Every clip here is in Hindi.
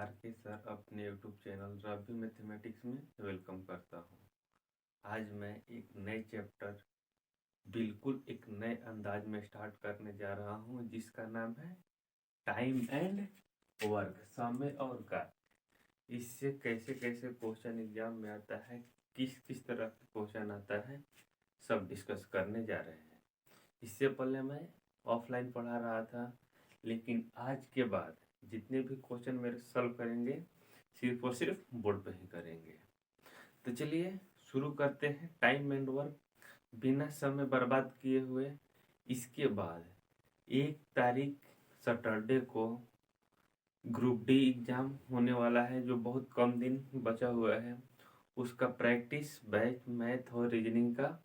आरके सर अपने यूट्यूब चैनल रवि मैथमेटिक्स में वेलकम करता हूँ। आज मैं एक नए चैप्टर बिल्कुल एक नए अंदाज में स्टार्ट करने जा रहा हूँ, जिसका नाम है टाइम एंड वर्क, समय और कार्य। इससे कैसे कैसे क्वेश्चन एग्जाम में आता है, किस किस तरह के क्वेश्चन आता है, सब डिस्कस करने जा रहे हैं। इससे पहले मैं ऑफलाइन पढ़ा रहा था, लेकिन आज के बाद जितने भी क्वेश्चन मेरे सॉल्व करेंगे सिर्फ और सिर्फ बोर्ड पे ही करेंगे। तो चलिए शुरू करते हैं टाइम एंड वर्क बिना समय बर्बाद किए हुए। इसके बाद 1 तारीख सैटरडे को ग्रुप डी एग्जाम होने वाला है, जो बहुत कम दिन बचा हुआ है। उसका प्रैक्टिस बैच मैथ और रीजनिंग का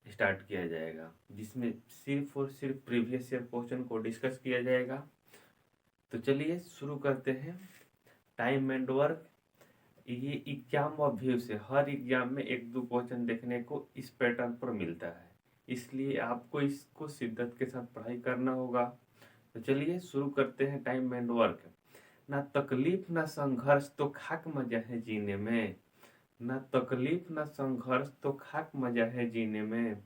स्टार्ट किया जाएगा, जिसमें सिर्फ और सिर्फ प्रीवियस ईयर क्वेश्चन को डिस्कस किया जाएगा। तो चलिए शुरू करते हैं। टाइम एंड वर्क, ये एग्जाम व्यू से हर एग्जाम में 1-2 क्वेश्चन देखने को इस पैटर्न पर मिलता है, इसलिए आपको इसको शिद्दत के साथ पढ़ाई करना होगा। तो चलिए शुरू करते हैं। Time and work. ना तकलीफ ना संघर्ष तो खाक मजा है जीने में, ना तकलीफ ना संघर्ष तो खाक मजा है जीने में।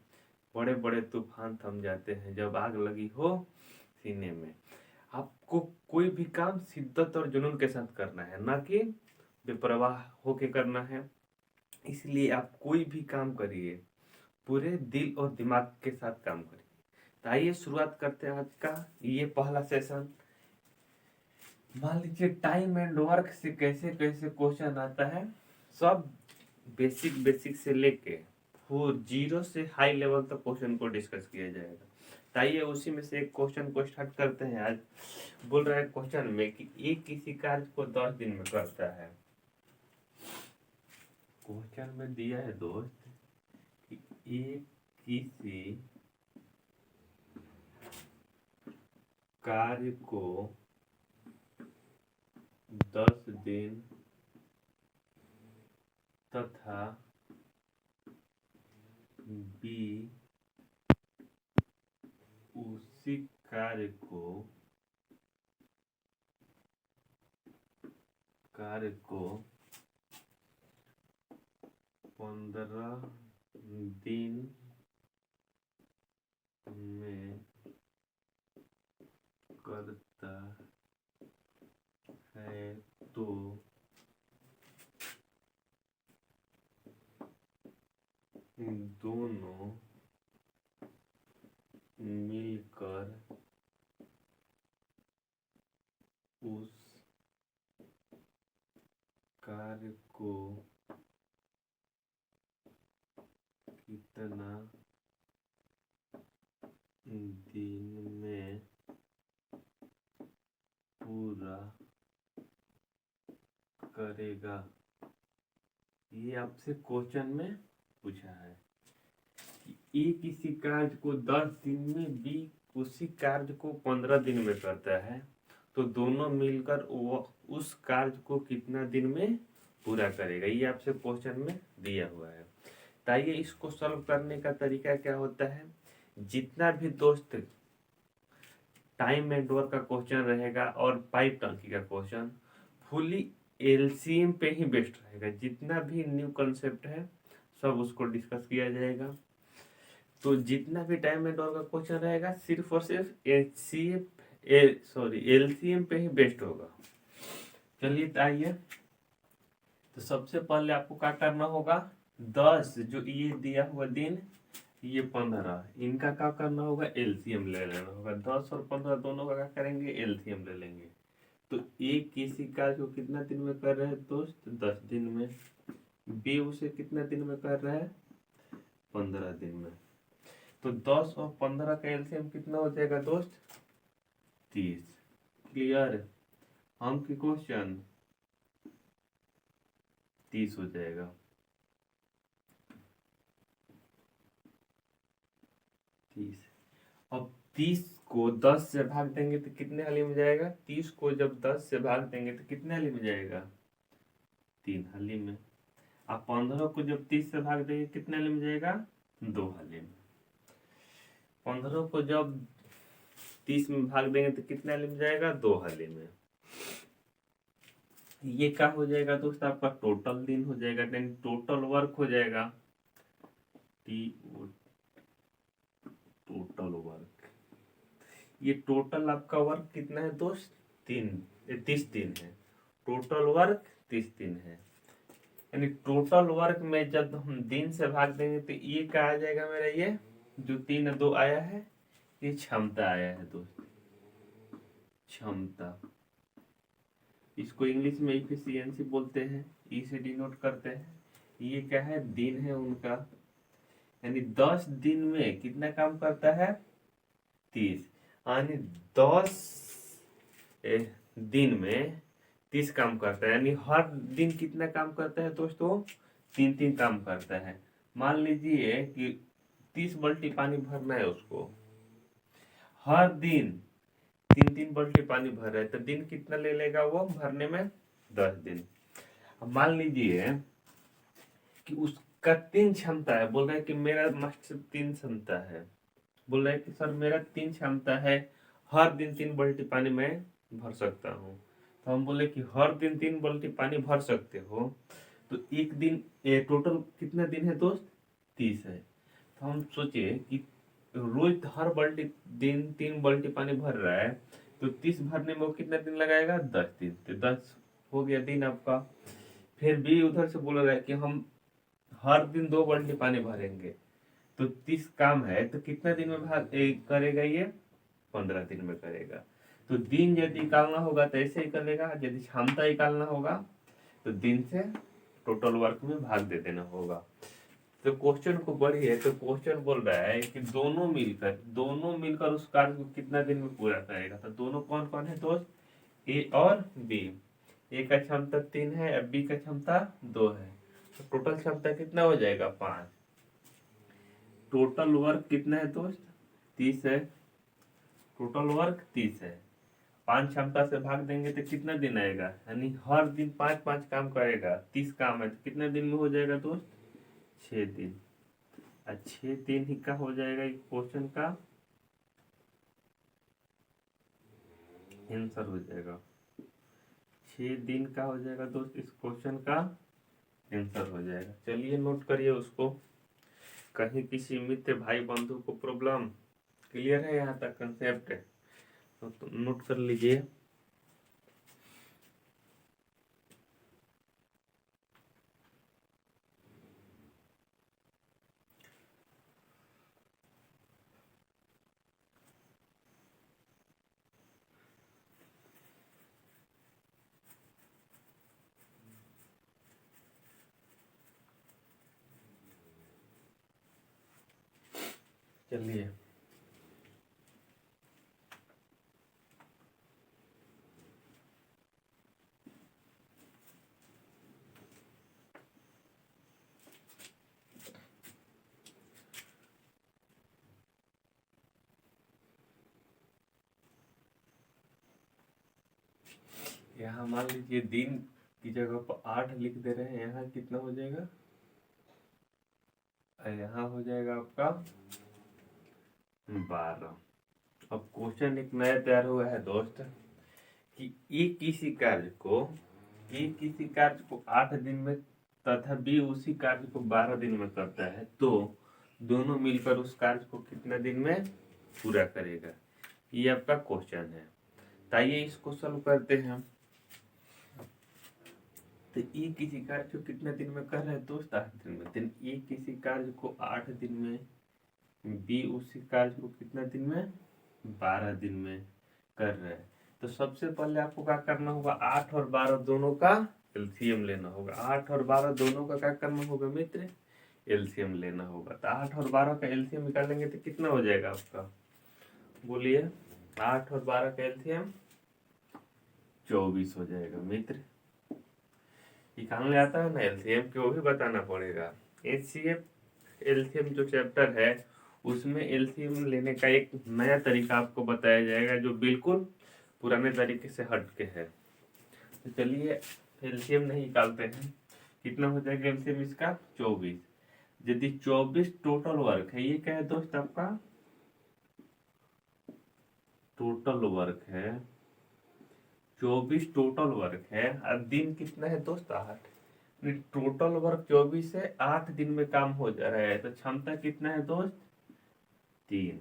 बड़े बड़े तूफान थम जाते हैं जब आग लगी हो सीने में। आपको कोई भी काम शिद्दत और जुनून के साथ करना है, ना कि बेपरवाह होके करना है। इसलिए आप कोई भी काम करिए, पूरे दिल और दिमाग के साथ काम करिए। तो आइए शुरुआत करते हैं आज का ये पहला सेशन। मान लीजिए टाइम एंड वर्क से कैसे कैसे क्वेश्चन आता है, सब बेसिक बेसिक से लेके 0 से हाई लेवल तक क्वेश्चन को डिस्कस किया जाएगा। तो आइए उसी में से एक क्वेश्चन को स्टार्ट करते हैं। आज बोल रहा है क्वेश्चन में कि एक किसी कार्य को 10 दिन में करता है। क्वेश्चन में दिया है दोस्त कि एक किसी कार्य को 10 दिन तथा बी उसी कार्य को 15 दिन में करता है, तो दोनों मिलकर उस कार्य को कितना दिन में पूरा करेगा। ये आपसे क्वेश्चन में पूछा है कि ए किसी कार्य को 10 दिन में, बी उसी कार्य को 15 दिन में करता है, तो दोनों मिलकर वो उस कार्य को कितना दिन में पूरा करेगा। ये आपसे क्वेश्चन में दिया हुआ है। तो आइए इसको सॉल्व करने का तरीका क्या होता है। जितना भी दोस्त टाइम एंड वर्क का क्वेश्चन रहेगा और पाइप टंकी का क्वेश्चन, फुली एलसीएम पे ही बेस्ड रहेगा। जितना भी न्यू कंसेप्ट है सब उसको डिस्कस किया जाएगा। तो जितना भी टाइम एंड वर्क का क्वेश्चन रहेगा सिर्फ और सिर्फ एलसीएम पे ही बेस्ड होगा। चलिए आइए, तो सबसे पहले आपको क्या करना होगा, 10 जो ये दिया हुआ दिन, ये 15, इनका क्या करना होगा, एलसीएम ले लेना होगा। 10 और 15 दोनों का क्या करेंगे, एलसीएम ले लेंगे। तो एक किसी कार्य को कितना दिन में कर रहे हैं दोस्त, 10 दिन में। बी उसे कितना दिन में कर रहा है, 15 दिन में। तो 10 और 15 का एलसीएम कितना हो जाएगा दोस्त, 30। क्लियर। हम की क्वेश्चन 30 हो जाएगा। 30। अब 30 को 10 से भाग देंगे तो कितने हाली में जाएगा, 30 को जब 10 से भाग देंगे तो कितने हाली में जाएगा, 3 हाली में। अब 15 को जब 30 से भाग देंगे कितने हाली में जाएगा, 2 हाली में। 15 को जब 30 में भाग देंगे तो कितने हाली में जाएगा, 2 हाली में। ये क्या हो जाएगा दोस्त, आपका टोटल दिन हो जाएगा, देन टोटल वर्क हो जाएगा, टी टोटल वर्क। ये टोटल आपका वर्क कितना है दोस्त, 30 दिन है। टोटल वर्क 30 दिन है, यानी टोटल वर्क में जब हम दिन से भाग देंगे तो ये क्या आ जाएगा मेरा, ये जो 3 2 आया है ये क्षमता आया है दोस्त, क्षमता। इसको इंग्लिश में इफिशियंसी बोलते हैं, ई से डिनोट करते हैं। ये क्या है, दिन है उनका, यानी 10 दिन में कितना काम करता है, 30, यानी 10 दिन में 30 काम करता है, यानी हर दिन कितना काम करता है दोस्तों, 3 3 काम करता है। मान लीजिए कि 30 बाल्टी पानी भरना है उसको, हर दिन 3 3 बाल्टी पानी भर रहा है, तो दिन कितना ले लेगा वो भरने में, 10 दिन। अब मान लीजिए कि उसका 3 क्षमता है, बोल रहा है कि मेरा मास्टर 3 क्षमता है, बोल रहा है कि सर मेरा 3 क्षमता है, हर दिन 3 बाल्टी पानी मैं भर सकता हूँ। तो हम बोले कि हर दिन 3 बाल्टी पानी भर सकते हो, तो एक दिन टोटल कितना दिन है दोस्त, 30 है। तो हम सोचे कि रोज हर बाल्टी दिन 3 बाल्टी पानी भर रहा है, तो 30 भरने में वो कितना दिन लगाएगा, 10 दिन। तो 10 हो गया दिन आपका। फिर भी उधर से बोल रहा है कि हम हर दिन 2 बाल्टी पानी भरेंगे, तो 30 काम है, तो कितना दिन में करेगा ये, 15 दिन में करेगा। तो दिन यदि निकालना होगा तो ऐसे ही करेगा, यदि क्षमता निकालना होगा तो दिन से टोटल वर्क में भाग दे देना होगा। तो क्वेश्चन को बढ़िए, तो क्वेश्चन बोल रहा है कि दोनों मिलकर उस कार्य को कितना दिन में पूरा करेगा। तो दोनों कौन कौन है दोस्त, ए और बी। ए का क्षमता 3 है, अब बी का क्षमता 2 है, तो टोटल क्षमता कितना हो जाएगा, 5। टोटल वर्क कितना है दोस्त, 30 है, टोटल वर्क 30 है, 5 क्षमता से भाग देंगे तो कितना दिन आएगा, यानी हर दिन 5 5 काम करेगा, 30 काम है, तो कितने दिन में हो जाएगा दोस्त, 6 दिन। 6 दिन ही का हो जाएगा इस क्वेश्चन का आंसर हो जाएगा, 6 दिन का हो जाएगा दोस्त, इस क्वेश्चन का आंसर हो जाएगा। चलिए नोट करिए उसको, कहीं किसी मित्र भाई बंधु को प्रॉब्लम क्लियर है, यहाँ तक कंसेप्ट है तो नोट कर लीजिए। चलिए यहाँ मान लीजिए दिन की जगह पर 8 लिख दे रहे हैं, यहाँ कितना हो जाएगा, यहाँ हो जाएगा आपका 12। अब क्वेश्चन एक नया तैयार हुआ है दोस्त कि ए किसी कार्य को 8 दिन में तथा बी उसी कार्य को 12 दिन में करता है, तो दोनों मिलकर उस कार्य को कितना दिन में पूरा करेगा, ये आपका क्वेश्चन है। तो आइए इसको सॉल्व करते हैं। तो ए किसी कार्य को कितने दिन में कर रहे हैं दोस्त, 8 दिन में। दिन ए किसी कार्य को 8 दिन में, बी उसी कार्य को कितना दिन में, 12 दिन में कर रहे हैं। तो सबसे पहले आपको क्या करना होगा, 8 और 12 दोनों का एलसीएम लेना होगा। 8 और 12 दोनों का क्या करना होगा मित्र, एलसीएम लेना होगा। तो 8 और 12 का एलसीएम निकालेंगे तो कितना हो जाएगा आपका, बोलिए। 8 और 12 का एलसीएम 24 हो जाएगा मित्र। निकालने आता है ना एलसीएम, क्यों भी बताना पड़ेगा। एचसीएफ एलसीएम जो चैप्टर है उसमें एलसीएम लेने का एक नया तरीका आपको बताया जाएगा, जो बिल्कुल पुराने तरीके से हट के है। तो चलिए एलसीएम नहीं निकालते हैं, कितना हो जाएगा एलसीएम इसका, 24। यदि 24 टोटल वर्क है, ये क्या है दोस्त आपका, टोटल वर्क है 24 टोटल वर्क है और दिन कितना है दोस्त? 8। टोटल वर्क 24 है, 8 दिन में काम हो जा रहा है, तो क्षमता कितना है दोस्त? 3।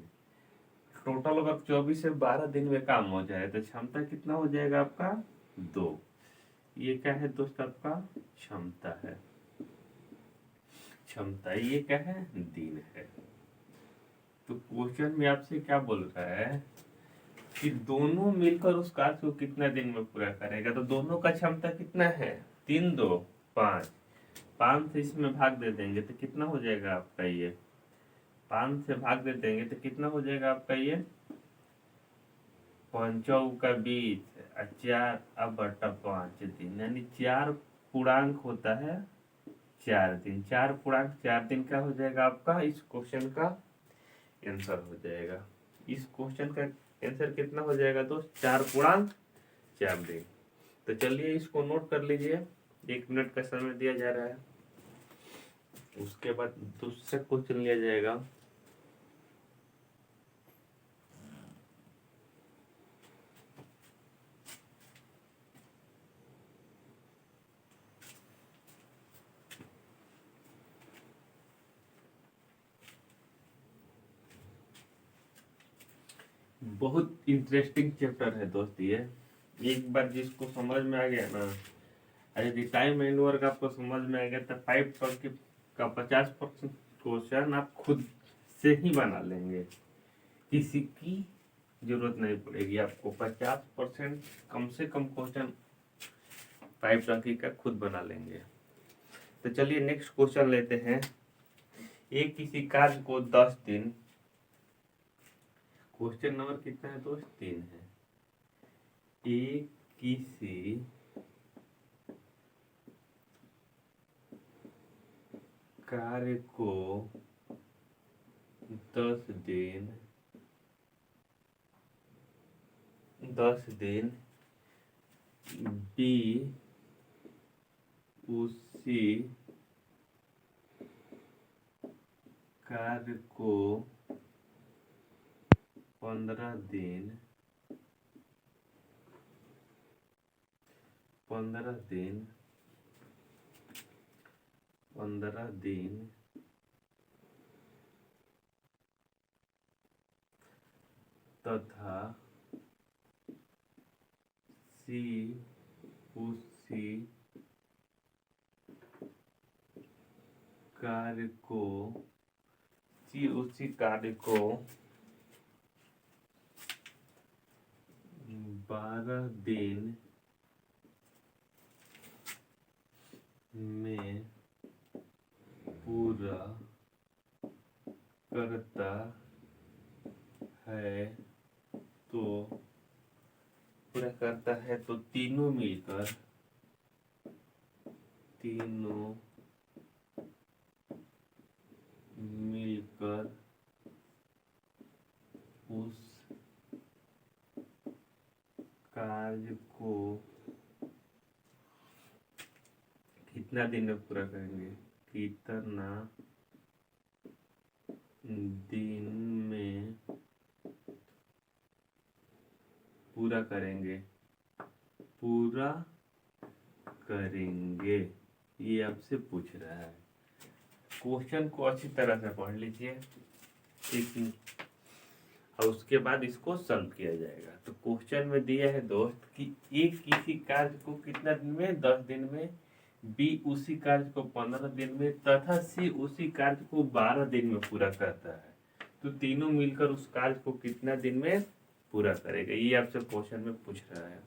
टोटल वर्क 24 से 12 दिन में काम हो जाए तो क्षमता कितना हो जाएगा आपका? 2। ये क्या है दोस्त? आपका क्षमता है। क्षमता ये क्या है? दिन है। तो क्वेश्चन में आपसे क्या बोल रहा है कि दोनों मिलकर उस कार्य को कितना दिन में पूरा करेगा? तो दोनों का क्षमता कितना है? 3 2 5। 5 से इसमें भाग दे देंगे तो कितना हो जाएगा आपका? ये 5 से भाग दे देंगे तो कितना हो जाएगा आपका? ये 5 का 20 और 4 अब बटा 5 दिन, यानी 4 पूर्णांक होता है 4 दिन। 4 पूर्णांक 4 दिन का हो जाएगा आपका इस क्वेश्चन का आंसर हो जाएगा। इस क्वेश्चन का आंसर कितना हो जाएगा दोस्त? 4 पूर्णांक 4 दिन। तो चलिए इसको नोट कर लीजिए, 1 मिनट का समय दिया जा रहा है। उसके बाद दूसरा क्वेश्चन लिया जाएगा। बहुत इंटरेस्टिंग चैप्टर है दोस्त ये। एक बार जिसको समझ में आ गया ना, यदि टाइम एंड वर्क आपको समझ में आ गया तो 5 का 50% क्वेश्चन आप खुद से ही बना लेंगे, किसी की जरूरत नहीं पड़ेगी आपको। 50% कम से कम क्वेश्चन 5 का खुद बना लेंगे। तो चलिए नेक्स्ट क्वेश्चन लेते हैं। एक किसी कार्य को 10 दिन, क्वेश्चन नंबर कितना है दोस्त? 3 है। एक किसी कार्य को 10 दिन बी उसी कार्य को 15 दिन तथा सी उसी कार्य को 12 दिन में पूरा करता है तो तीनों मिलकर उस कार्य को कितना दिन में पूरा करेंगे? कितना दिन में पूरा करेंगे, ये आपसे पूछ रहा है। क्वेश्चन को अच्छी तरह से पढ़ लीजिए, और उसके बाद इसको सॉल्व किया जाएगा। तो क्वेश्चन में दिया है दोस्त कि एक किसी कार्य को कितना दिन में? 10 दिन में, बी उसी कार्य को 15 दिन में तथा सी उसी कार्य को 12 दिन में पूरा करता है, तो तीनों मिलकर उस कार्य को कितना दिन में पूरा करेगा, ये आपसे क्वेश्चन में पूछ रहा है।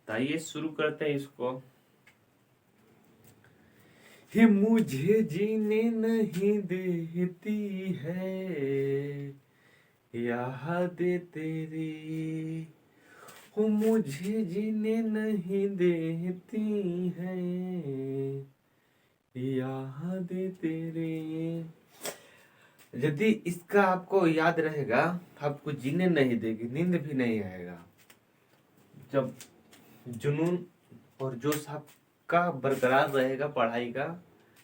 तो आइए शुरू करते हैं इसको। हे मुझे जीने नहीं देती है याद तेरी, हो मुझे जीने नहीं देती है याद तेरी। यदि इसका आपको याद रहेगा, आपको जीने नहीं देगी, नींद भी नहीं आएगा। जब जुनून और जोश आपका बरकरार रहेगा पढ़ाई का,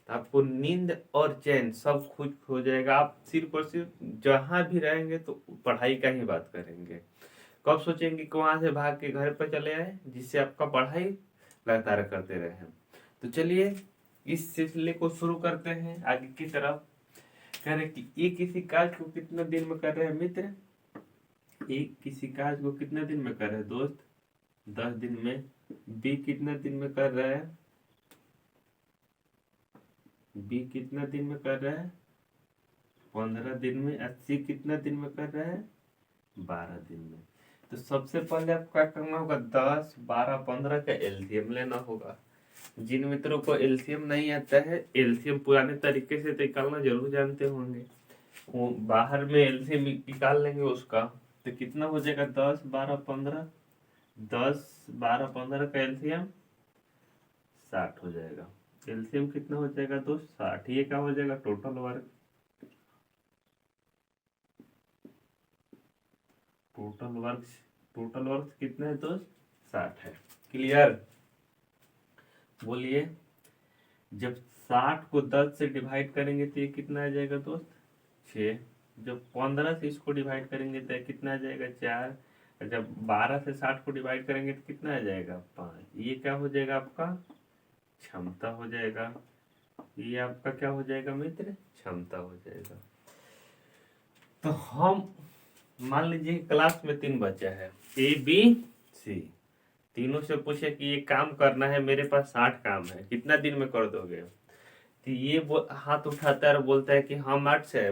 तो आपको नींद और चैन सब खुद हो जाएगा। आप सिर्फ और सिर्फ जहां भी रहेंगे तो पढ़ाई का ही बात करेंगे। कब सोचेंगे कि वहां से भाग के घर पर चले आए, जिससे आपका पढ़ाई लगातार करते रहे। तो चलिए इस सिलसिले को शुरू करते हैं आगे की तरफ। कह रहे कि ए किसी कार्य को कितने दिन में कर रहे हैं मित्र, ए किसी कार्य को कितने दिन में कर रहे हैं दोस्त, 10 दिन में। बी कितने दिन में कर रहा है, बी कितने दिन में कर रहा है, 15 दिन में। और सी कितने दिन में कर रहा है, 12 दिन में। तो सबसे पहले आपको क्या करना होगा, 10, 12, 15 का एलसीएम लेना होगा। जिन मित्रों को एलसीएम नहीं आता है, एलसीएम पुराने तरीके से निकालना जरूर जानते होंगे, वो बाहर में एलसीएम निकाल लेंगे उसका। तो कितना हो जाएगा, 10, 12, 15, 10, 12, 15 का एलसीएम 60 हो जाएगा। एलसीएम कितना हो जाएगा दोस्त, 60। ये क्या हो जाएगा, टोटल वर्क, टोटल वर्क कितना है दोस्त, 60 है। क्लियर, बोलिए। जब 60 को 10 से डिवाइड करेंगे तो ये कितना आ जाएगा दोस्त, 6। जब 15 से इसको डिवाइड करेंगे तो कितना आ जाएगा, 4। और जब 12 से 60 को डिवाइड करेंगे तो कितना आ जाएगा, 5। ये क्या हो जाएगा, आपका क्षमता हो जाएगा। ये आपका क्या हो जाएगा मित्र, क्षमता हो जाएगा। तो हम मान लीजिए क्लास में 3 बच्चा है, ए बी सी। तीनों से पूछे कि ये काम करना है, मेरे पास 60 काम है, कितना दिन में कर दोगे। तो ये हाथ उठाता है और बोलता है कि हम 8 से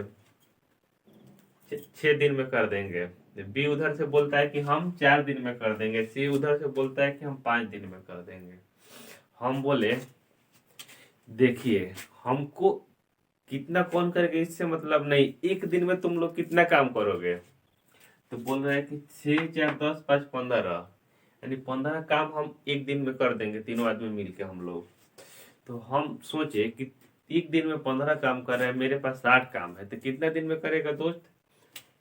6 दिन में कर देंगे। बी उधर से बोलता है कि हम 4 दिन में कर देंगे। सी उधर से बोलता है कि हम 5 दिन में कर देंगे। हम बोले देखिए हमको कितना कौन करेगा इससे मतलब नहीं, एक दिन में तुम लोग कितना काम करोगे। तो बोल रहा है कि 6, 4, 10, 5, 15, यानी 15 काम हम एक दिन में कर देंगे, तीनों आदमी मिलके हम लोग। तो हम सोचे कि एक दिन में 15 काम कर रहे हैं, मेरे पास 60 काम है, तो कितना दिन में करेगा दोस्त,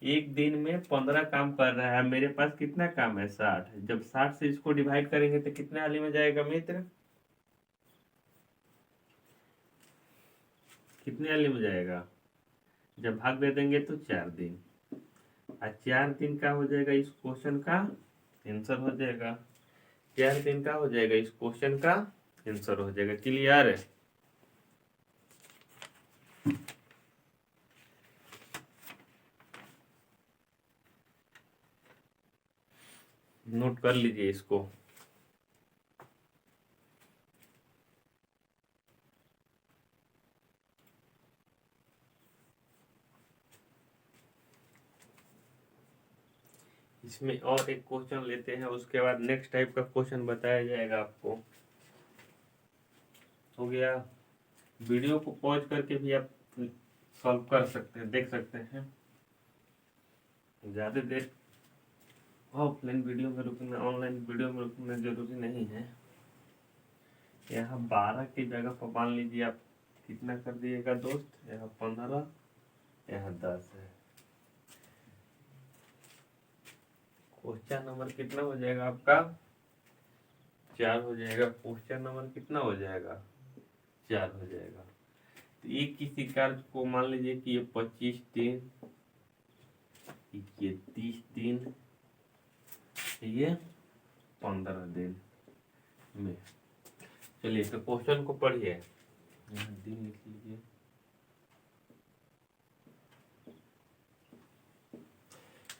एक दिन में 15 काम कर रहा है, मेरे पास कितना काम है, 60। जब 60 से इसको डिवाइड करेंगे तो कितने हाली में जाएगा मित्र, कितने हाली में जाएगा, जब भाग दे देंगे तो 4 दिन। और 4 दिन का हो जाएगा इस क्वेश्चन का आंसर हो जाएगा, 4 दिन का हो जाएगा इस क्वेश्चन का आंसर हो जाएगा। क्लियर है, नोट कर लीजिए इसको। इसमें और एक क्वेश्चन लेते हैं, उसके बाद नेक्स्ट टाइप का क्वेश्चन बताया जाएगा आपको। हो गया, वीडियो को पॉज करके भी आप सॉल्व कर सकते हैं, देख सकते हैं। ज़्यादा देर ऑफलाइन वीडियो में रुकना, ऑनलाइन वीडियो में रुकना जरूरी नहीं है। यहाँ 12 की जगह पर मान लीजिए आप कितना कर दिएगा दोस्त, यहाँ 15, यहाँ 10 है। क्वेश्चन नंबर कितना हो जाएगा आपका, 4 हो जाएगा। क्वेश्चन नंबर कितना हो जाएगा, 4 हो जाएगा। तो एक किसी कार्य को मान लीजिए कि ये 25 दिन, ये 30 दिन, ये 15 दिन में। चलिए तो क्वेश्चन को पढ़िए, यहाँ दिन लिख लीजिए।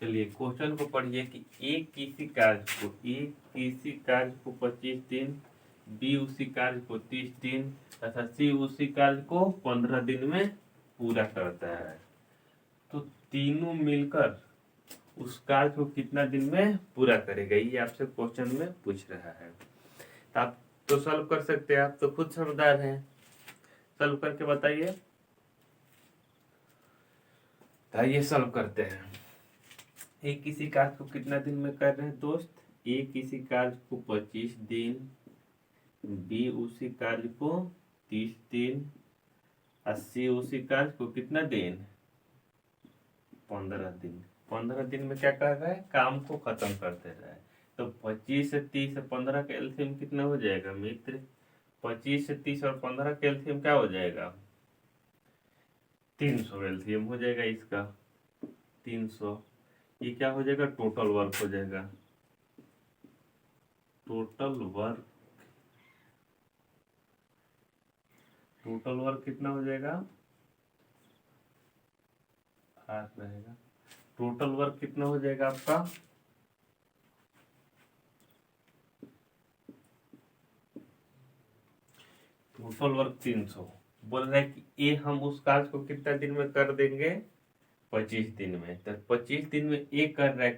चलिए क्वेश्चन को पढ़िए कि एक किसी कार्य को 25 दिन, बी उसी कार्य को 30 दिन तथा सी उसी कार्य को 15 दिन में पूरा करता है। तो तीनों मिलकर उस कार्य को कितना दिन में पूरा करेगा, ये आपसे क्वेश्चन में पूछ रहा है। तो आप तो सॉल्व कर सकते हैं, आप तो खुद समझदार हैं, सॉल्व करके बताइए। आइए सॉल्व करते हैं। एक किसी कार्य को कितना दिन में कर रहे हैं दोस्त, एक किसी कार्य को 25 दिन, बी उसी कार्य को 30 दिन, 80 उसी कार्य को कितना दिन, 15 दिन। 15 दिन में क्या कर रहा है, काम को खत्म करते रहा है। तो 25 से 30 से 15 का एलसीएम कितना हो जाएगा मित्र, 25 से 30 और 15 का एलसीएम क्या हो जाएगा, 300 एलसीएम हो जाएगा इसका, 300। ये क्या हो जाएगा, टोटल वर्क हो जाएगा। टोटल वर्क, टोटल वर्क कितना हो जाएगा, आर रहेगा। टोटल वर्क कितना हो जाएगा आपका, टोटल वर्क 300। बोल रहे हैं कि ये हम उस काज को कितना दिन में कर देंगे, 25 दिन में। तो 25 दिन में ये कर रहे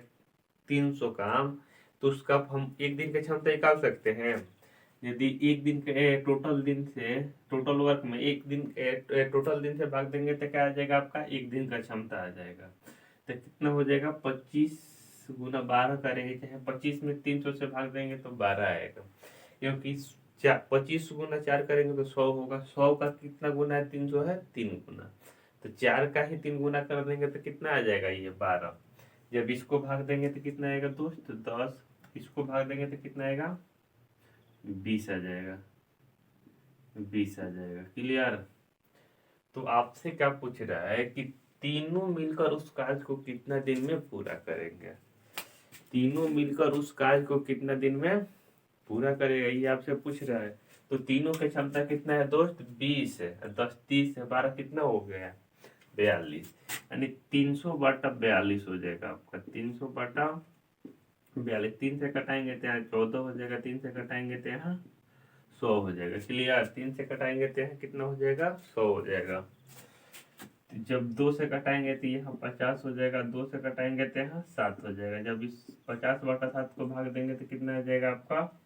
300 काम, तो उसका हम एक दिन की क्षमता निकाल सकते हैं। यदि एक दिन के टोटल दिन से, टोटल वर्क में एक दिन टोटल दिन से भाग देंगे तो क्या आ जाएगा आपका, एक दिन का क्षमता आ जाएगा। तो कितना हो जाएगा, 25 × 12 करेंगे, चाहे 25 में 300 से भाग देंगे तो 12 आएगा। क्योंकि 25 × 4 करेंगे तो 100 होगा। 100 का कितना गुना है, 300 है, 3 गुना। तो 4 का ही 3 गुना कर देंगे तो कितना आ जाएगा, ये 12। जब इसको भाग देंगे तो कितना आएगा दोस्त, 10। इसको भाग देंगे तो कितना आएगा, 20 आ जाएगा। 20 आ जाएगा। क्लियर। तो आपसे क्या पूछ रहा है कि तीनों मिलकर उस कार्य को कितना दिन में पूरा करेंगे, तीनों मिलकर उस कार्य को कितना दिन में पूरा करेगा, ये आपसे पूछ रहा है। तो तीनों की क्षमता कितना है दोस्त, 20 है। 10 30 है, 12 कितना हो गया, 42। यानी 300/42 हो जाएगा आपका। 300/42, 3 से कटाएंगे तो यहाँ 14 हो जाएगा, 3 से कटाएंगे तो यहाँ 100 हो जाएगा। क्लियर। 3 से कटाएंगे तो यहाँ कितना हो जाएगा, 100 हो जाएगा। जब 2 से कटाएंगे तो यहाँ 50 हो जाएगा, 2 से कटाएंगे तो यहाँ 7 हो जाएगा। जब इस 50/7 को भाग देंगे तो कितना आ जाएगा आपका,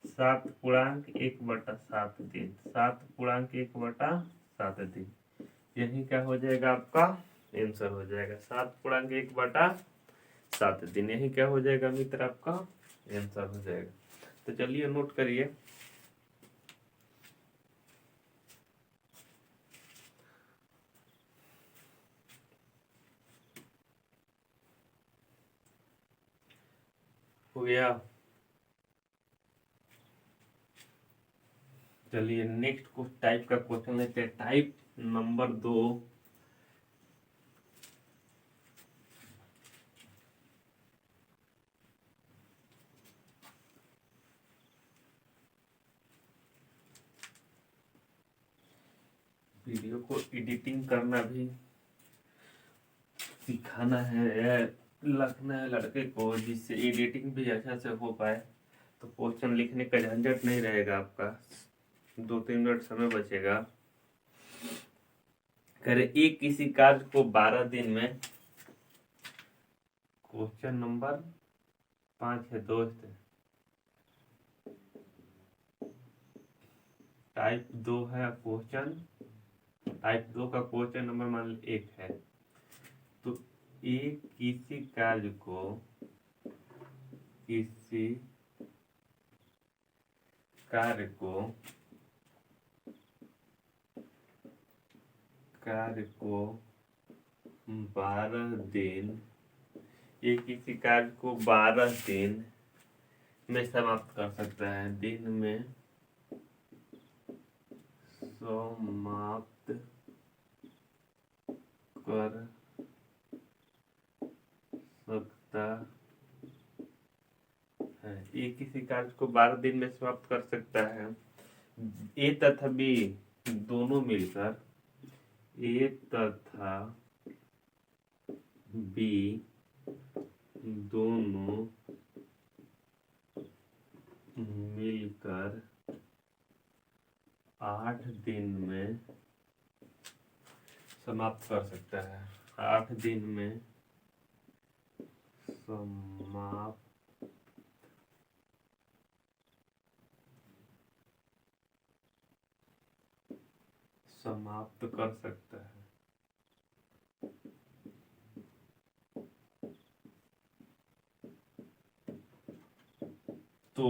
7×1/7 दिन। 7×1/7 दिन, यही क्या हो जाएगा आपका आंसर हो जाएगा। 7×1/7 दिन, यही क्या हो जाएगा मित्र, आपका आंसर हो जाएगा। तो चलिए नोट करिए। हो गया। चलिए नेक्स्ट कुछ टाइप का क्वेश्चन लेते हैं। Type number 2। वीडियो को एडिटिंग करना भी सिखाना है, लगना है लड़के को, जिससे एडिटिंग भी अच्छा से हो पाए। तो क्वेश्चन लिखने का झंझट नहीं रहेगा आपका, 2-3 मिनट समय बचेगा। करे एक किसी कार्य को 12 दिन में, क्वेश्चन नंबर 5 है दोस्त। टाइप 2 है क्वेश्चन, टाइप 2 का क्वेश्चन नंबर मान 1 है। तो एक किसी कार्य को, किसी कार्य को, कार्य को 12 दिन, ये किसी कार्य को 12 दिन में समाप्त कर सकता है। दिन में समाप्त कर सकता है। ये किसी कार्य को 12 दिन में समाप्त कर सकता है। ए तथा बी दोनों मिलकर, ए तथा बी दोनों मिलकर 8 दिन में समाप्त कर सकता है। 8 दिन में समाप्त कर सकता है। तो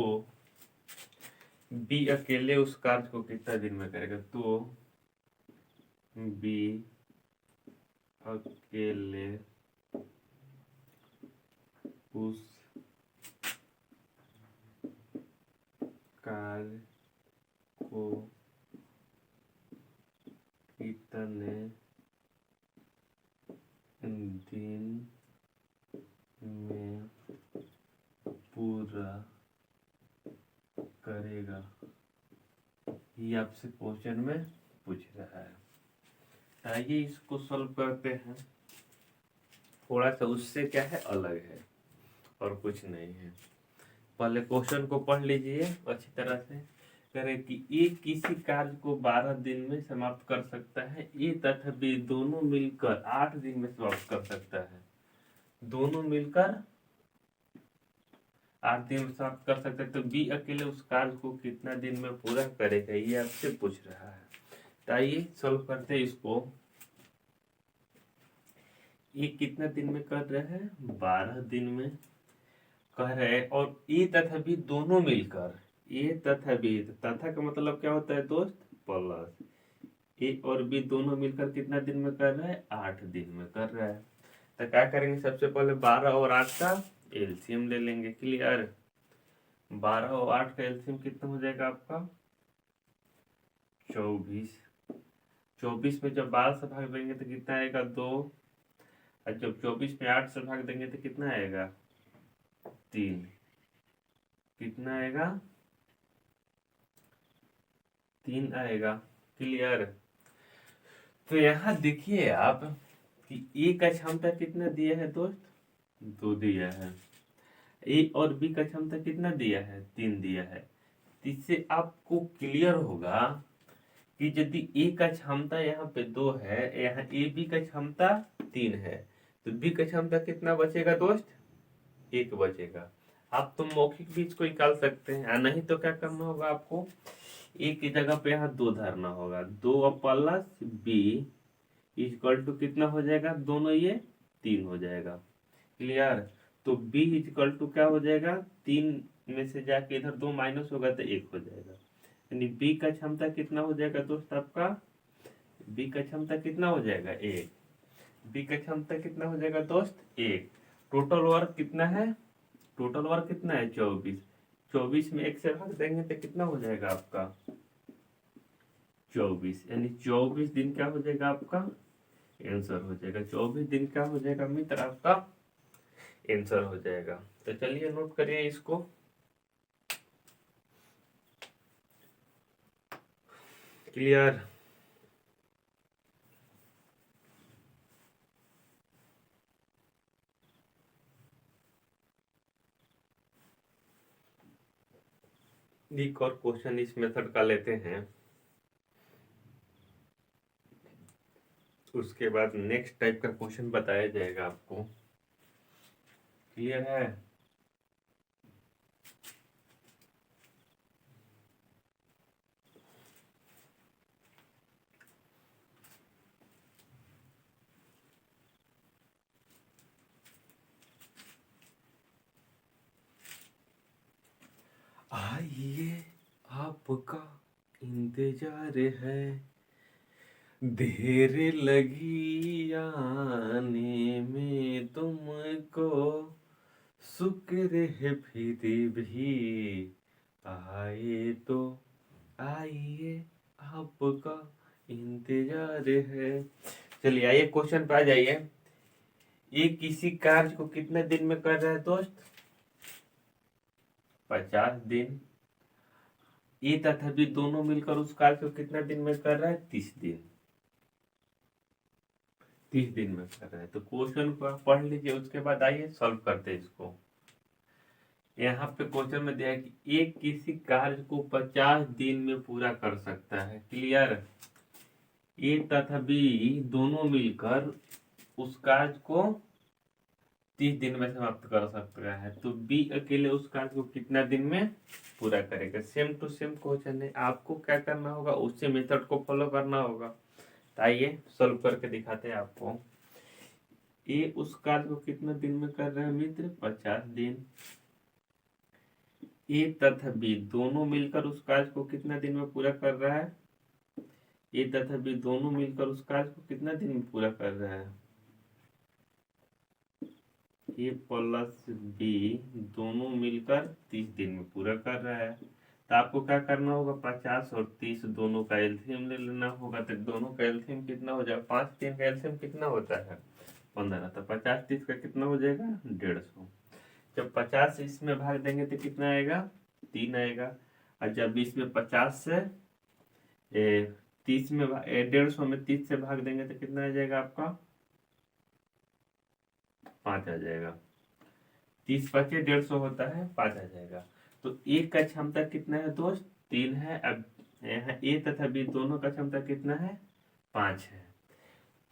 बी अकेले उस कार्य को कितना दिन में करेगा, तो बी अकेले उस कार्य को कितने दिन में पूरा करेगा, ये आपसे क्वेश्चन में पूछ रहा है। आइए इसको सॉल्व करते हैं। थोड़ा सा उससे क्या है, अलग है और कुछ नहीं है। पहले क्वेश्चन को पढ़ लीजिए अच्छी तरह से। करें कि ए किसी कार्य को 12 दिन में समाप्त कर सकता है, ए तथा बी दोनों मिलकर 8 दिन में समाप्त कर सकता है। दोनों मिलकर 8 दिन में समाप्त कर सकते हैं, तो बी अकेले उस कार्य को कितना दिन में पूरा करेगा, ये आपसे पूछ रहा है। तो आइए सॉल्व करते हैं इसको। ये कितना दिन में कर रहे हैं, 12 दिन में कर रहे हैं। और ए तथा बी दोनों मिलकर, ए तथा बी, तथा का मतलब क्या होता है दोस्त, प्लस। ए और बी दोनों मिलकर कितना दिन में कर रहा है, 8 दिन में कर रहा है। तो क्या करेंगे, सबसे पहले 12 और 8 का एलसीएम ले लेंगे। क्लियर। 12 और 8 का एलसीएम कितना हो जाएगा आपका, 24। 24 में जब 12 से भाग देंगे तो कितना आएगा, 2। और जब 24 में 8 से भाग देंगे तो कितना आएगा, 3। कितना आएगा, 3 आएगा। क्लियर। तो यहाँ देखिए आप कि ए का क्षमता कितना दिया है दोस्त, 2 दिया है। ए और बी का क्षमता कितना दिया है, 3 दिया है। इससे आपको क्लियर होगा कि यदि ए का क्षमता यहाँ पे 2 है, यहाँ ए बी का क्षमता 3 है, तो बी का क्षमता कितना बचेगा दोस्त, 1 बचेगा। आप तो मौखिक बीज को निकाल सकते हैं, नहीं तो क्या करना होगा आपको, ए की जगह पे यहाँ 2 धरना होगा। 2 प्लस बी इक्वल टू कितना हो जाएगा, दोनों ये 3 हो जाएगा। क्लियर। तो बी इक्वल टू क्या हो जाएगा, 3 में से जाके इधर 2 माइनस होगा तो 1 हो जाएगा। यानी बी का क्षमता कितना हो जाएगा दोस्त आपका, बी का क्षमता कितना हो जाएगा, 1। बी का क्षमता कितना हो जाएगा दोस्त, 1। टोटल वर्क कितना है, टोटल वर्क कितना है, 24। 24 में 1 से भाग देंगे तो कितना हो जाएगा आपका, 24। यानी 24 दिन क्या हो जाएगा आपका, आंसर हो जाएगा। 24 दिन क्या हो जाएगा मित्र, आपका आंसर हो जाएगा। तो चलिए नोट करिए इसको। क्लियर। एक और क्वेश्चन इस मेथड का लेते हैं, उसके बाद नेक्स्ट टाइप का क्वेश्चन बताया जाएगा आपको। क्लियर है। आइए आपका इंतजार है, देर लगी आने में तुमको, शुक्र है फिर भी आए तो, आइए आपका इंतजार है। चलिए आइए क्वेश्चन पे आ जाइए। ये किसी कार्य को कितने दिन में कर रहा है दोस्त, 50 दिन। ए तथा बी दोनों मिलकर उस कार्य को कितना दिन में कर रहा है, 30 दिन। 30 दिन में कर रहा है। तो क्वेश्चन को आप पढ़ लीजिए, उसके बाद आइए सॉल्व करते हैं इसको। यहाँ पे क्वेश्चन में दिया है कि एक किसी कार्य को 50 दिन में पूरा कर सकता है। क्लियर। ए तथा बी दोनों मिलकर उस कार्य को 30 दिन में समाप्त कर सकता है, तो बी अकेले उस कार्य को कितना दिन में पूरा करेगा। सेम टू सेम क्वेश्चन है, आपको क्या करना होगा, उसी मेथड को फॉलो करना होगा। तो आइए सॉल्व करके दिखाते हैं आपको। ए उस कार्य को कितना दिन में कर रहे हैं मित्र, 50 दिन। ए तथा बी दोनों मिलकर उस कार्य को कितना दिन में पूरा कर रहा है, ए तथा बी दोनों मिलकर उस कार्य को कितना दिन में पूरा कर रहा है, ए प्लस बी दोनों मिलकर 30 दिन में पूरा कर रहा है। तो आपको क्या करना होगा, 50 और 30 दोनों का एलसीएम ले लेना होगा। तो दोनों का एलसीएम कितना हो जाएगा, 5 3 का एलसीएम कितना होता है, 15। तो 50 30 का कितना हो जाएगा 150। जब 50 से इसमें भाग देंगे तो कितना आएगा 3 आएगा। और जब इसमें 50 से 30 में 150 में 30 से भाग देंगे तो कितना आ जाएगा आपका 5 आ जाएगा। 30 5 150 होता है 5 आ जाएगा। तो एक का क्षमता कितना है दोस्त 3 है। अब यहाँ ए तथा बी दोनों का क्षमता कितना है 5 है।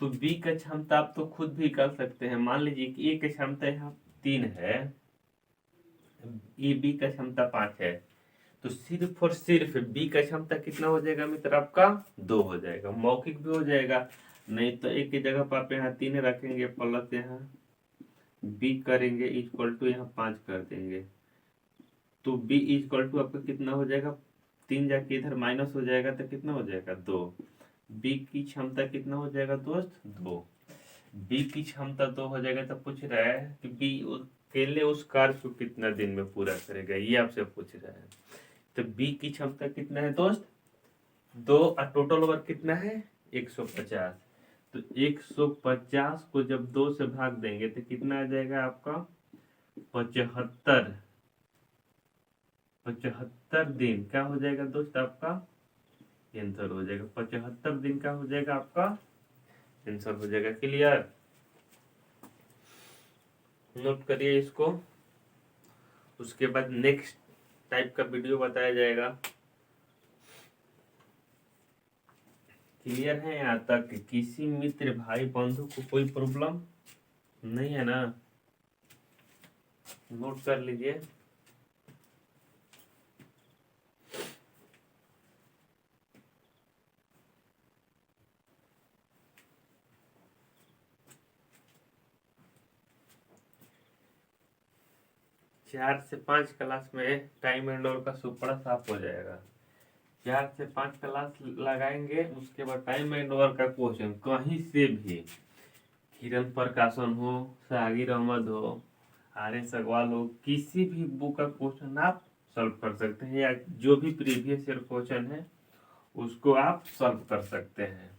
तो बी का क्षमता आप तो खुद भी कर सकते हैं। मान लीजिए कि ए की क्षमता यहाँ 3 है, ए बी का क्षमता 5 है, तो सिर्फ और सिर्फ बी का क्षमता कितना हो जाएगा मित्र आपका 2 हो जाएगा। मौखिक भी हो जाएगा, नहीं तो एक की जगह पर आप यहाँ 3 रखेंगे प्लस यहाँ बी करेंगे इक्वल टू यहाँ 5 कर देंगे। तो बी इक्वल टू आपका कितना हो जाएगा 3 जाके इधर माइनस हो जाएगा तो कितना हो जाएगा 2। बी की क्षमता कितना हो जाएगा दोस्त 2। बी की क्षमता 2 हो जाएगा तो पूछ रहा है कि बी अकेले उस कार्य को कितना दिन में पूरा करेगा, ये आपसे पूछ रहा है। तो बी की क्षमता कितना है दोस्त 2 और टोटल वर्क कितना है 150। तो 150 को जब 2 से भाग देंगे तो कितना आ जाएगा आपका 75। 75 दिन क्या हो जाएगा दोस्त आपका आंसर हो जाएगा 75 दिन का हो जाएगा आपका आंसर हो जाएगा। क्लियर, नोट करिए इसको। उसके बाद नेक्स्ट टाइप का वीडियो बताया जाएगा। क्लियर है यहाँ तक? किसी मित्र भाई बंधु को कोई प्रॉब्लम नहीं है ना? नोट कर लीजिए। चार से 5 क्लास में टाइम एंड और का सुपड़ा साफ हो जाएगा। 4 से 5 क्लास लगाएंगे, उसके बाद टाइम एंड ओवर का क्वेश्चन कहीं से भी, किरण प्रकाशन हो, सागिर अहमद हो, आर्यन अग्रवाल हो, किसी भी बुक का क्वेश्चन आप सॉल्व कर सकते हैं, या जो भी प्रीवियस ईयर क्वेश्चन है उसको आप सॉल्व कर सकते हैं।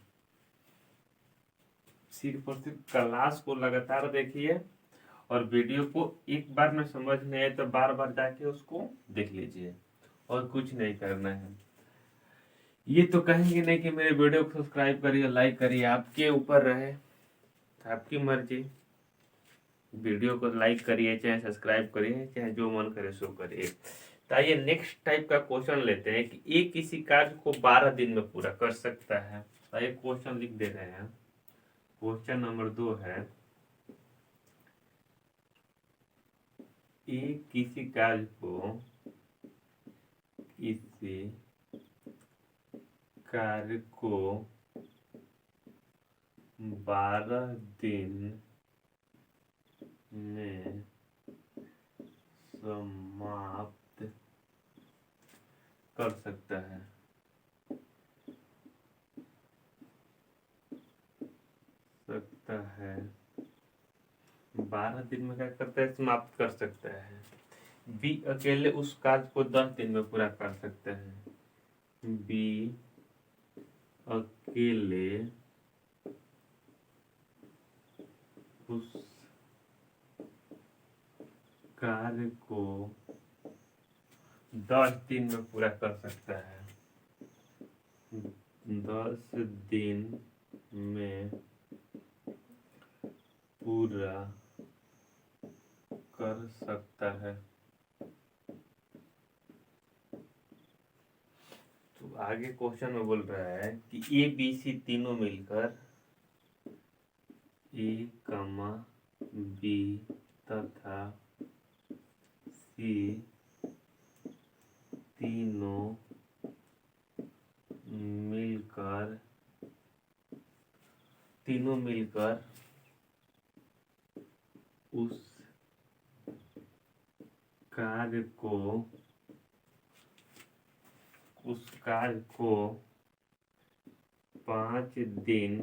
सिर्फ और सिर्फ क्लास को लगातार देखिए और वीडियो को एक बार में समझ नहीं आए तो बार बार जाके उसको देख लीजिए, और कुछ नहीं करना है। ये तो कहेंगे नहीं कि मेरे वीडियो को सब्सक्राइब करिए लाइक करिए, आपके ऊपर रहे, आपकी मर्जी। वीडियो को लाइक करिए चाहे सब्सक्राइब करिए चाहे जो मन करे सो करिए। तो आइए नेक्स्ट टाइप का क्वेश्चन लेते हैं कि एक किसी कार्य को 12 दिन में पूरा कर सकता है। तो आइए क्वेश्चन लिख दे रहे हैं। क्वेश्चन नंबर 2 है, एक किसी कार्य को किसी कार्य को 12 दिन में समाप्त कर सकता है। सकता है 12 दिन में क्या करता है समाप्त कर सकता है। बी अकेले उस कार्य को 10 दिन में पूरा कर सकता है। बी अकेले उस कार्य को 10 दिन में पूरा कर सकता है। 10 दिन में पूरा कर सकता है। तो आगे क्वेश्चन में बोल रहा है कि ए बी सी तीनों मिलकर ए कमा बी तथा सी तीनों मिलकर उस कार्य को 5 दिन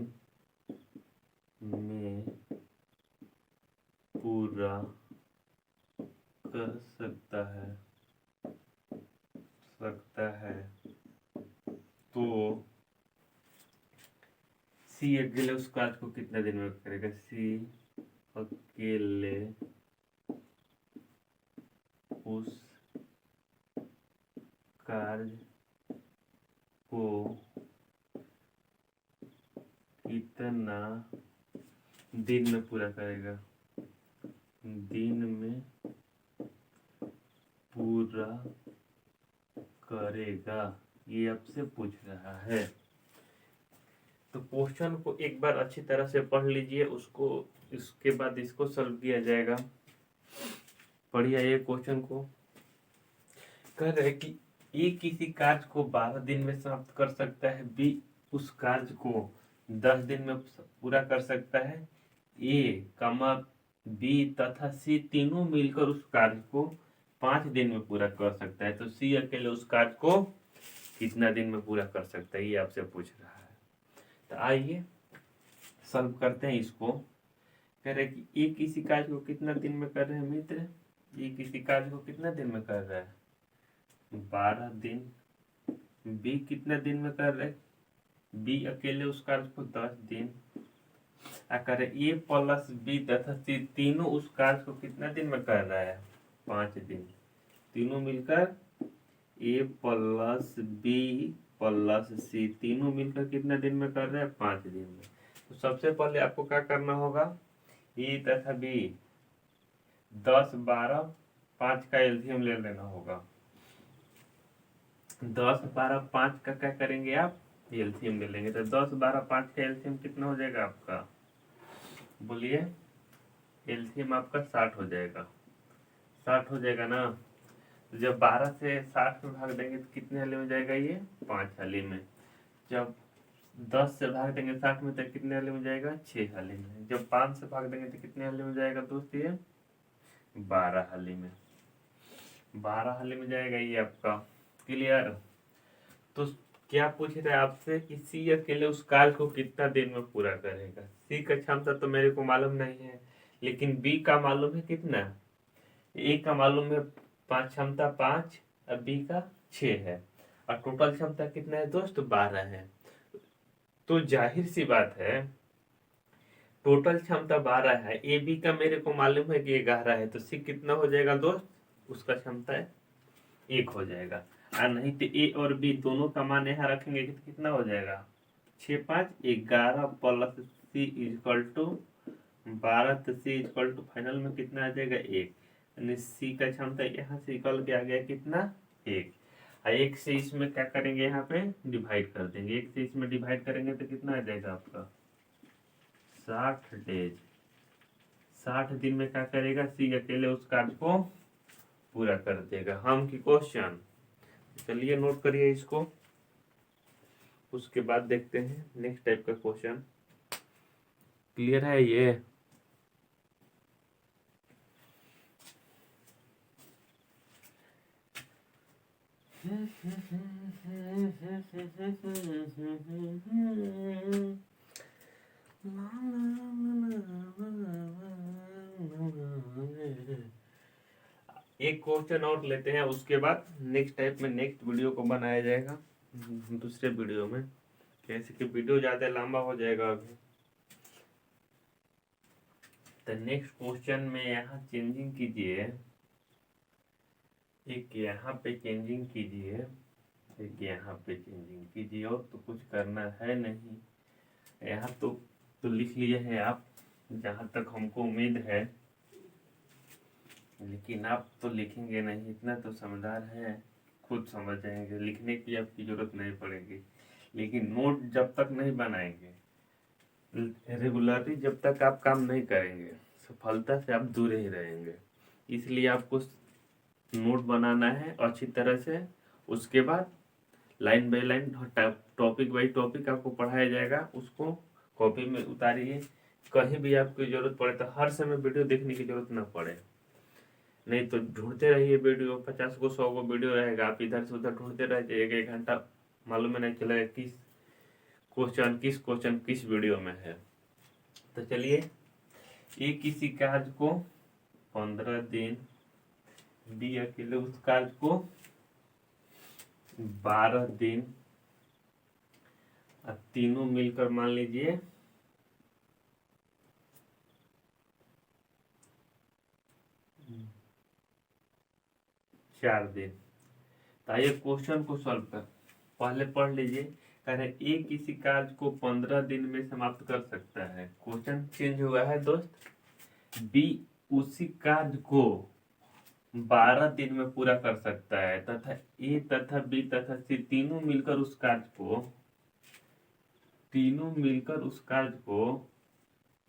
में पूरा कर सकता है। तो सी अकेले उस कार्य को कितने दिन में करेगा। सी अकेले उस कार्य को कितना दिन में पूरा करेगा, दिन में पूरा करेगा, ये आपसे पूछ रहा है। तो क्वेश्चन को एक बार अच्छी तरह से पढ़ लीजिए, उसको इसके बाद इसको सॉल्व किया जाएगा। पढ़िए ये क्वेश्चन को। कह रहे कि ए किसी कार्य को 12 दिन में समाप्त कर सकता है, बी उस कार्य को 10 दिन में पूरा कर सकता है, ए कमा बी तथा सी तीनों मिलकर उस कार्य को 5 दिन में पूरा कर सकता है। तो सी अकेले उस कार्य को कितना दिन में पूरा कर सकता है, ये आपसे पूछ रहा है। तो आइए सॉल्व करते हैं इसको। कह रहे कि ए किसी कार्य को कितना दिन में कर रहे हैं मित्र, ये किसी कार्य को कितना दिन में कर रहा है, 12 दिन। बी कितना दिन में कर रहे, बी अकेले उस कार्य को 10 दिन। अगर ए प्लस बी तथा सी तीनों उस कार्य को कितना दिन में कर रहा है, 5 दिन। तीनों मिलकर ए प्लस बी प्लस सी तीनों मिलकर कितना दिन में कर रहे हैं, 5 दिन में। तो सबसे पहले आपको क्या करना होगा, ए तथा बी 10 12 5 का एलसीएम ले लेना होगा। 10 12 5 का क्या करेंगे आप, एलसीएम ले लेंगे। तो 10 12 5 का एलसीएम कितना हो जाएगा आपका, बोलिए। एलसीएम आपका 60 हो जाएगा, 60 हो जाएगा ना। तो जब 12 से 60 में भाग देंगे तो कितने हाली में जाएगा, ये 5 हाली में। जब 10 से भाग देंगे 60 में तो कितने हाली में जाएगा, 6 हाली में। जब 5 से भाग देंगे तो कितने हाली में जाएगा दोस्त, ये 12 हाली में। 12 हाली में जाएगा ये आपका। क्लियर। तो क्या पूछ रहे हैं आपसे कि सी अकेले उस कार्य को कितना दिन में पूरा करेगा। सी का क्षमता तो मेरे को मालूम नहीं है, लेकिन बी का मालूम है कितना, ए का मालूम है 5 क्षमता 5 और बी का 6 है, और टोटल क्षमता कितना है दोस्त, 12 है। तो जाहिर सी बात है टोटल क्षमता 12 है, ए बी का मेरे को मालूम है कि 11 है, तो सी कितना हो जाएगा दोस्त, उसका क्षमता है 1 हो जाएगा। और नहीं तो ए और बी दोनों का मान यहाँ रखेंगे तो कितना हो जाएगा, 6 5 11 प्लस सी इक्वल टू 12। तो सी इक्वल टू फाइनल में कितना आ जाएगा, 1। यानी सी का क्षमता यहाँ से निकल के आ गया कितना, 1। और 1 से इसमें क्या करेंगे, यहाँ पे डिवाइड कर देंगे। 1 से इसमें डिवाइड करेंगे तो कितना आ जाएगा आपका, 60 डेज। 60 दिन में क्या करेगा, सी अकेले उस कार्य को पूरा कर देगा। हम की क्वेश्चन, चलिए नोट करिए इसको, उसके बाद देखते हैं नेक्स्ट टाइप का क्वेश्चन। क्लियर है ये। एक क्वेश्चन और लेते हैं, उसके बाद नेक्स्ट टाइप में नेक्स्ट वीडियो को बनाया जाएगा दूसरे वीडियो में, कैसे कि वीडियो ज्यादा लंबा हो जाएगा अभी। तो नेक्स्ट क्वेश्चन में यहाँ चेंजिंग कीजिए, एक यहाँ पे चेंजिंग कीजिए, एक यहाँ पे चेंजिंग कीजिए, और तो कुछ करना है नहीं। यहाँ तो लिख लिए हैं आप, जहाँ तक हमको उम्मीद है, लेकिन आप तो लिखेंगे नहीं, इतना तो समझदार है, खुद समझ जाएंगे, लिखने की आपकी जरूरत नहीं पड़ेगी। लेकिन नोट जब तक नहीं बनाएंगे, रेगुलरली जब तक आप काम नहीं करेंगे, सफलता से आप दूर ही रहेंगे। इसलिए आपको नोट बनाना है अच्छी तरह से, उसके बाद line by line topic by topic आपको पढ़ाया जाएगा, उसको कॉपी में उतारिए। कहीं भी आपको जरूरत पड़े तो हर समय वीडियो देखने की जरूरत ना पड़े, नहीं तो ढूंढते रहिए वीडियो, 50 को 100 को वीडियो रहेगा, आप इधर से उधर ढूंढते रहिए, एक घंटा मालूम ही नहीं चलेगा किस क्वेश्चन किस वीडियो में है। तो चलिए, ए किसी कार्य को 15 दिन, बी अकेले उस कार्य को 12 दिन, तीनों मिलकर मान लीजिए 4 दिन। तो आइए क्वेश्चन को सॉल्व कर, पहले पढ़ लीजिए। कह रहे ए किसी कार्य को 15 दिन में समाप्त कर सकता है। क्वेश्चन चेंज हुआ है दोस्त। बी उसी कार्य को 12 दिन में पूरा कर सकता है तथा ए तथा बी तथा सी तीनों मिलकर उस कार्य को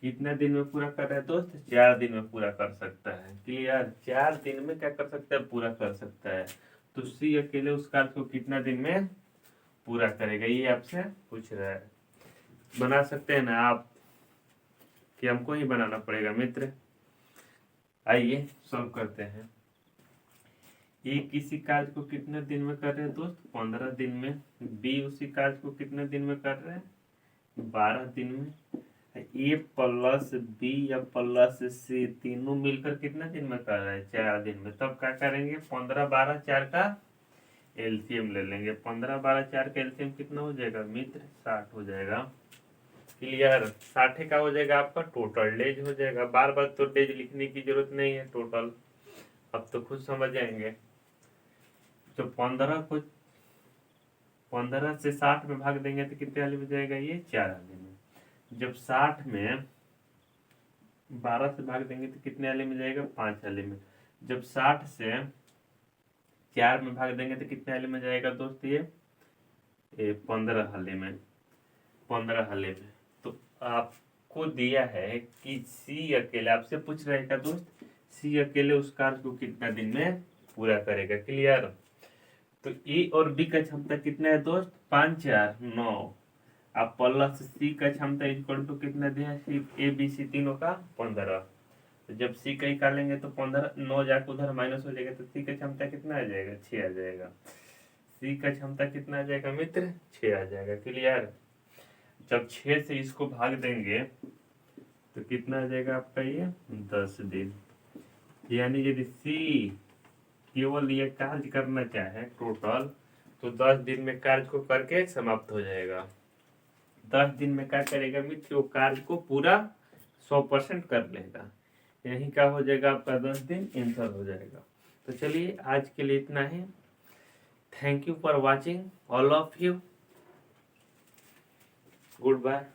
कितने दिन में पूरा कर रहा है दोस्त? 4 दिन में पूरा कर सकता है। क्लियर? 4 दिन में क्या कर सकता है? पूरा कर सकता है। तो सी अकेले उस कार्य को कितना दिन में पूरा करेगा, ये आपसे पूछ रहा है। बना सकते हैं ना आप, कि हमको ही बनाना पड़ेगा मित्र? आइए सॉल्व करते हैं। ए किसी कार्य को कितने दिन में कर रहे हैं दोस्त? 15 दिन में। बी उसी कार्य को कितने दिन में कर रहे हैं? 12 दिन में। ए प्लस बी या प्लस सी तीनों मिलकर कितने दिन में कर रहे हैं? 4 दिन में। तब क्या करेंगे? 15 12 4 का एलसीएम ले लेंगे। 15 12 4 का एलसीएम कितना हो जाएगा मित्र? 60 हो जाएगा। क्लियर? 60 का हो जाएगा आपका टोटल डेज हो जाएगा। बार बार तो डेज लिखने की जरूरत नहीं है, टोटल अब तो खुद समझ जाएंगे। तो 15 से 60 में भाग देंगे तो कितने वाले में जाएगा? ये 4 वाले में। जब 60 में 12 से भाग देंगे तो कितने वाले में जाएगा? 5 वाले में। जब 60 से 4 में भाग देंगे तो कितने वाले में जाएगा दोस्त? ये 15 वाले में। 15 वाले में। तो आपको दिया है कि सी अकेले, आपसे पूछ रहेगा दोस्त, सी अकेले उस कार्य को कितना दिन में पूरा करेगा। क्लियर? तो ए और बी का क्षमता कितना है दोस्त? 5 4 9। अब प्लस सी का क्षमता इक्वल टू कितना दिया है? ए बी सी तीनों का 15। तो जब सी का निकालेंगे तो 15 9 जाकर उधर माइनस हो जाएगा, तो सी का क्षमता कितना आ जाएगा? 6 आ जाएगा। सी का क्षमता कितना आ जाएगा मित्र? 6 आ जाएगा। क्लियर? जब 6 से इसको भाग देंगे तो कितना आ जाएगा आपका? ये 10 दिन। यानी यदि सी केवल ये कार्य करना चाहे टोटल, तो 10 दिन में कार्य को करके समाप्त हो जाएगा। 10 दिन में क्या करेगा मित्र? वो कार्य को पूरा 100% कर लेगा। यही क्या हो जाएगा आपका? 10 दिन आंसर हो जाएगा। तो चलिए आज के लिए इतना ही। Thank you for watching all of you. Good bye.